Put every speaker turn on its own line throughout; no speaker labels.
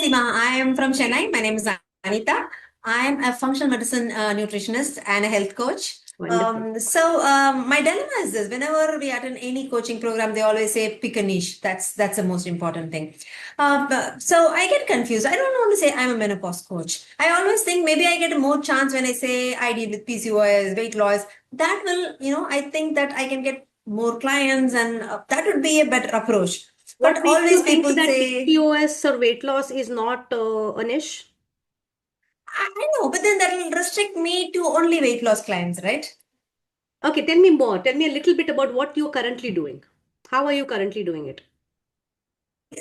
Seema. I am from Chennai. My name is Anita. I am a functional medicine nutritionist and a health coach.
Wonderful.
My dilemma is this: whenever we attend any coaching program, they always say pick a niche. That's the most important thing. So I get confused. I don't want to say I'm a menopause coach. I always think maybe I get more chance when I say I deal with PCOS, weight loss. That will, I think that I can get more clients, and that would be a better approach.
What
But
makes
always
you think
people
that
say,
PCOS or weight loss is not a niche?
I know, but then that will restrict me to only weight loss clients, right?
Okay, tell me more. Tell me a little bit about what you're currently doing. How are you currently doing it?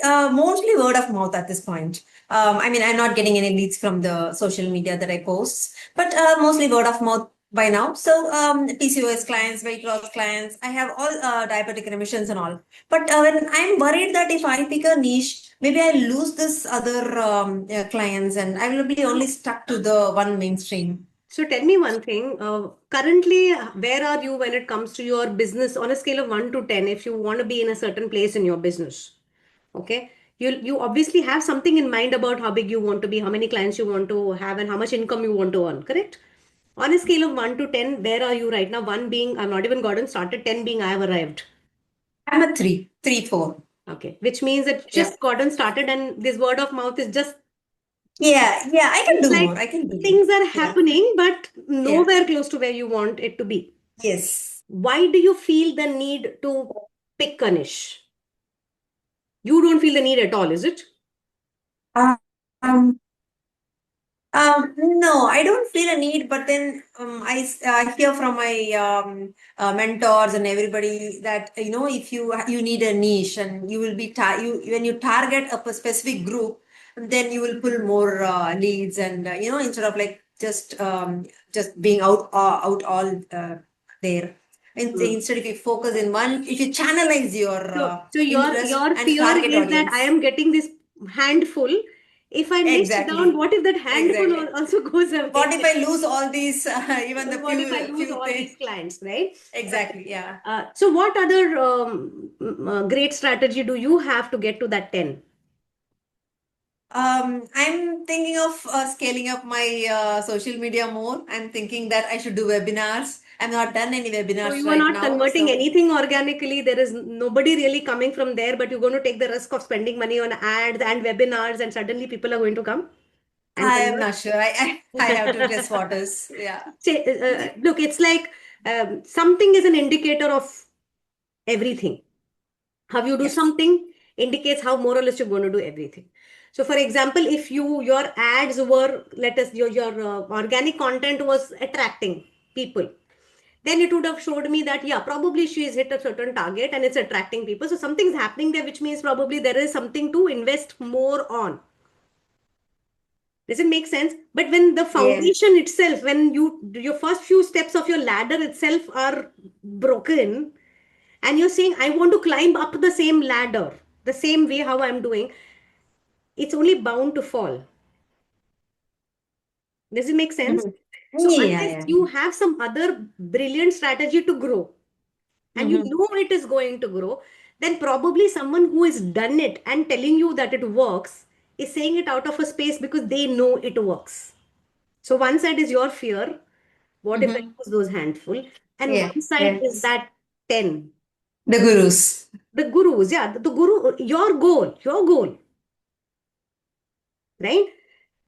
Mostly word of mouth at this point. I mean, I'm not getting any leads from the social media that I post, but mostly word of mouth by now. So PCOS clients, weight loss clients, I have all diabetic remissions and all. But when I'm worried that if I pick a niche, maybe I lose this other clients and I will be only stuck to the one mainstream.
So tell me one thing. Currently, where are you when it comes to your business on a scale of 1 to 10 if you want to be in a certain place in your business? Okay. You obviously have something in mind about how big you want to be, how many clients you want to have, and how much income you want to earn, correct? On a scale of 1 to 10, where are you right now? 1 being I've not even gotten started, 10 being I have arrived.
I'm a three, four.
Okay. Which means that
Yeah.
just gotten started and this word of mouth is just,
Yeah, I can
it's
do
like
more. I can do more.
things are
Yeah.
happening, but
Yeah.
nowhere close to where you want it to be.
Yes.
Why do you feel the need to pick a niche? You don't feel the need at all, is it?
Um, no, I don't feel a need, but then I hear from my mentors and everybody that if you need a niche and you will be when you target a specific group, then you will pull more leads and instead of like just being out all there.
Hmm.
Instead, if you focus in one, if you channelize your
So your
interest
your
and
fear
target
is that I
audience.
am getting this handful. If I niche down,
Exactly.
what if that handful
Exactly.
also goes
What
away?
if I lose all these, even the
What if I lose
few
all
things?
these clients, right?
Exactly. Yeah.
So what other great strategy do you have to get to that 10?
I'm thinking of scaling up my social media more. I'm thinking that I should do webinars. I've not done any
So
webinars
you are
right
not
now.
converting
So
anything organically. There is nobody really coming from there, but you're going to take the risk of spending money on ads and webinars, and suddenly people are going to come and
I am
convert.
not sure. I have to test waters. Yeah.
Look, it's like something is an indicator of everything. How you do
Yes.
something indicates how more or less you're going to do everything. So, for example, if your ads were, let us your organic content was attracting people, then it would have showed me that yeah, probably she has hit a certain target and it's attracting people. So something's happening there, which means probably there is something to invest more on. Does it make sense? But when the
Yeah.
foundation itself, when your first few steps of your ladder itself are broken, and you're saying, I want to climb up the same ladder, the same way how I'm doing, it's only bound to fall. Does it make sense?
Mhm.
So
Yeah.
unless
Yeah.
you have some other brilliant strategy to grow, and you
Hmm.
know it is going to grow, then probably someone who has done it and telling you that it works is saying it out of a space because they know it works. So one side is your fear. What if I
Hmm.
lose those handful? And
Yeah.
one side is
Yes.
that 10.
The gurus.
The gurus, yeah, the guru, your goal, right?
Yeah.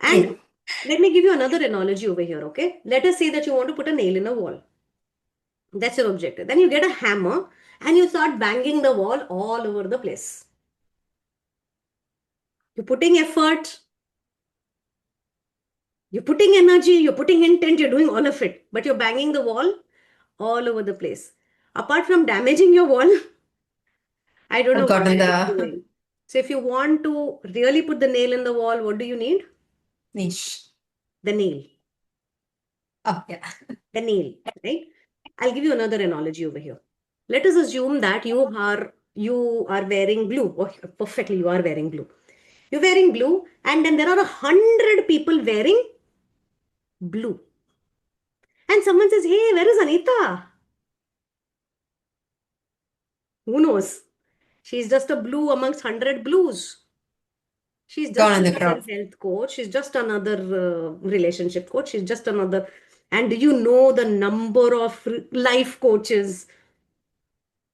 And let me give you another analogy over here, okay? Let us say that you want to put a nail in a wall. That's your objective. Then you get a hammer and you start banging the wall all over the place. You're putting effort, you're putting energy, you're putting intent, you're doing all of it, but you're banging the wall all over the place. Apart from damaging your wall, I don't
I've
know what
gotten
else you're
the
doing. So if you want to really put the nail in the wall, what do you need?
niche.
The nail.
Oh, yeah.
The nail, right? I'll give you another analogy over here. Let us assume that you are wearing blue. Oh, perfectly, you are wearing blue. You're wearing blue, and then there are 100 people wearing blue. And someone says, "Hey, where is Anita?" Who knows? She's just a blue amongst 100 blues. She's
Gone
just
in the
another
crowd.
health coach. She's just another relationship coach. She's just another. And do you know the number of life coaches,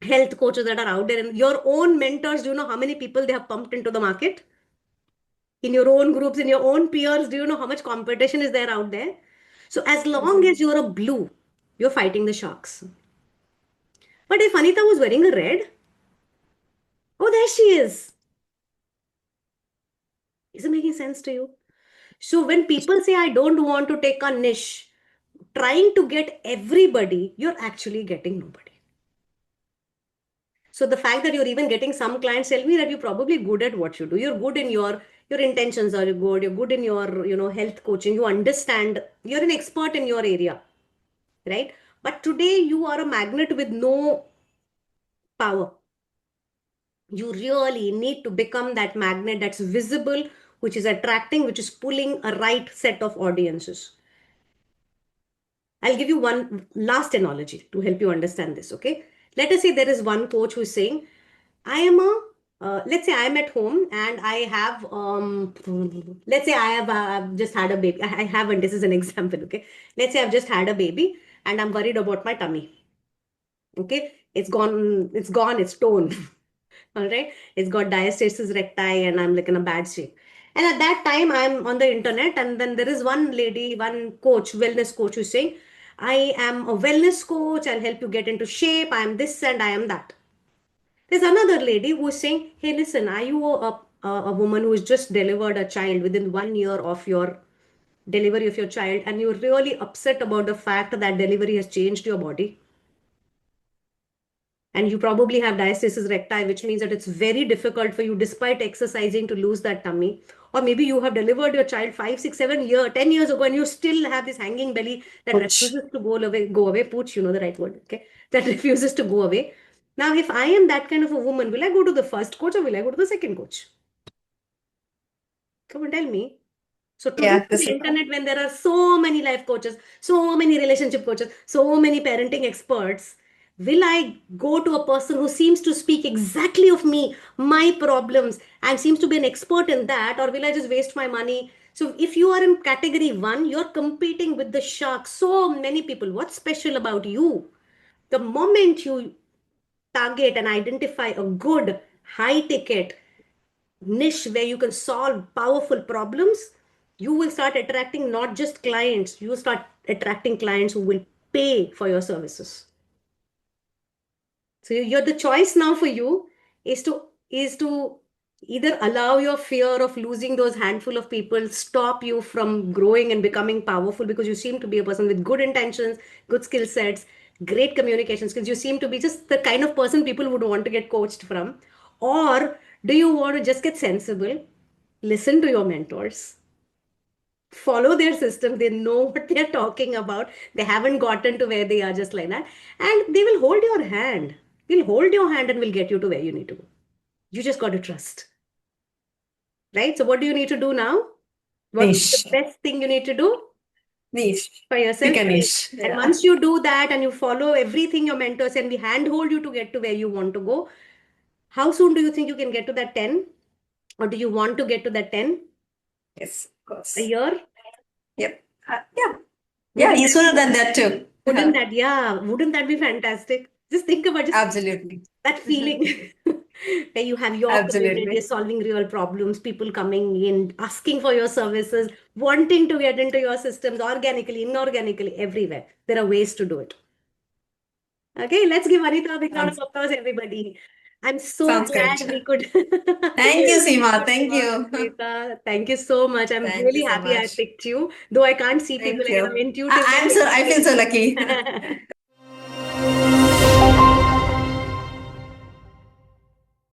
health coaches that are out there? And your own mentors, do you know how many people they have pumped into the market? In your own groups, in your own peers, do you know how much competition is there out there? So as long as you're a blue, you're fighting the sharks. But if Anita was wearing a red, oh, there she is. Is it making sense to you? So when people say, I don't want to take a niche, trying to get everybody, you're actually getting nobody. So the fact that you're even getting some clients tell me that you're probably good at what you do. You're good in your intentions are good. You're good in your, health coaching. You understand, you're an expert in your area, right? But today you are a magnet with no power. You really need to become that magnet that's visible, which is attracting, which is pulling a right set of audiences. I'll give you one last analogy to help you understand this, okay? Let us say there is one coach who's saying, let's say I'm at home and I have, let's say I've just had a baby. I haven't, this is an example, okay? Let's say I've just had a baby and I'm worried about my tummy, okay? It's torn. All right, it's got diastasis recti and I'm like in a bad shape. And at that time I'm on the internet and then there is one lady, one coach, wellness coach, who's saying, I am a wellness coach, I'll help you get into shape, I am this and I am that. There's another lady who's saying, hey, listen, are you a woman who has just delivered a child within 1 year of your delivery of your child and you're really upset about the fact that delivery has changed your body? And you probably have diastasis recti, which means that it's very difficult for you, despite exercising, to lose that tummy. Or maybe you have delivered your child 5, 6, 7 years, 10 years ago, and you still have this hanging belly that
Ouch.
refuses to go away. Pooch, you know the right word, okay? That refuses to go away. Now, if I am that kind of a woman, will I go to the first coach or will I go to the second coach? Come on, tell me. So today
Yeah,
on
this
the
is
internet, when there are so many life coaches, so many relationship coaches, so many parenting experts, will I go to a person who seems to speak exactly of me, my problems, and seems to be an expert in that, or will I just waste my money? So if you are in category one, you're competing with the sharks. So many people. What's special about you? The moment you target and identify a good high ticket niche where you can solve powerful problems, you will start attracting not just clients, you will start attracting clients who will pay for your services. So you're the choice now for you is to either allow your fear of losing those handful of people stop you from growing and becoming powerful, because you seem to be a person with good intentions, good skill sets, great communication skills. You seem to be just the kind of person people would want to get coached from. Or do you want to just get sensible, listen to your mentors, follow their system, they know what they're talking about, they haven't gotten to where they are just like that, and they will hold your hand. We'll hold your hand and we'll get you to where you need to go. You just got to trust, right? So what do you need to do now? What's the
niche.
best thing you need to do
Niche.
for
Pick
yourself?
a niche.
And
Yeah.
once you do that and you follow everything your mentors and we handhold you to get to where you want to go, how soon do you think you can get to that 10? Or do you want to get to that 10?
Yes, of
A
course.
year?
Yep. Yeah. Yeah,
Wouldn't
you
that
sooner
be,
than that too.
wouldn't that, yeah, wouldn't that be fantastic? Just think about just
Absolutely.
that feeling where you have your community
Absolutely.
solving real problems, people coming in, asking for your services, wanting to get into your systems organically, inorganically, everywhere. There are ways to do it. Okay, let's give Anita a big round of
Sounds
applause, everybody. I'm so
sounds great.
glad we could
Thank you,
we
Seema.
could
Thank
talk,
you.
Anita. Thank you so much. I'm
Thank you
really
so
happy I
much.
picked you. Though I can't see people,
Thank
I kind of
you.
intuitively
I feel so lucky.